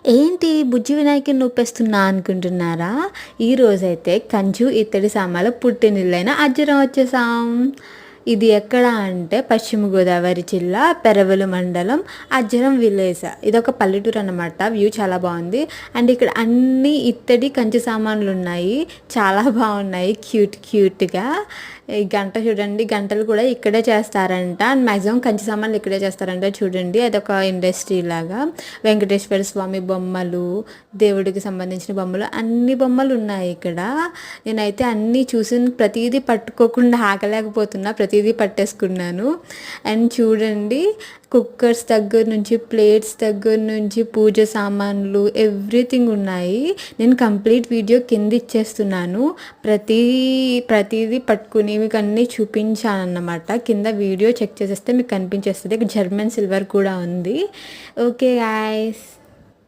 ఏంటి బుజ్జి వినాయకుడిని ఊపేస్తున్నా అనుకుంటున్నారా? ఈరోజైతే కంచు, ఇత్తడి సామాన్ల పుట్టినిల్లైన అజ్జరం వచ్చేసాం. ఇది ఎక్కడ అంటే పశ్చిమ గోదావరి జిల్లా పెరవలు మండలం అజ్జరం విలేజ్. ఇదొక పల్లెటూరు అన్నమాట. వ్యూ చాలా బాగుంది. అండ్ ఇక్కడ అన్ని ఇత్తడి కంచు సామాన్లు ఉన్నాయి. చాలా బాగున్నాయి క్యూట్గా. ఈ గంట చూడండి, గంటలు కూడా ఇక్కడే చేస్తారంట. అండ్ మ్యాక్సిమం కంచి సామాన్లు ఇక్కడే చేస్తారంట. చూడండి అదొక ఇండస్ట్రీ లాగా. వెంకటేశ్వర స్వామి బొమ్మలు, దేవుడికి సంబంధించిన బొమ్మలు, అన్ని బొమ్మలు ఉన్నాయి ఇక్కడ. నేనైతే అన్నీ చూసి ప్రతిదీ పట్టుకోకుండా ఆగలేకపోతున్నా, ప్రతిదీ పట్టేసుకున్నాను. అండ్ చూడండి కుక్కర్స్ దగ్గర నుంచి, ప్లేట్స్ దగ్గర నుంచి, పూజ సామాన్లు ఎవ్రీథింగ్ ఉన్నాయి. నేను కంప్లీట్ వీడియో కింద ఇచ్చేస్తున్నాను. ప్రతిదీ పట్టుకుని మీకు అన్నీ చూపించాను అన్నమాట. కింద వీడియో చెక్ చేసేస్తే మీకు కనిపించేస్తుంది. జర్మన్ సిల్వర్ కూడా ఉంది. Okay guys.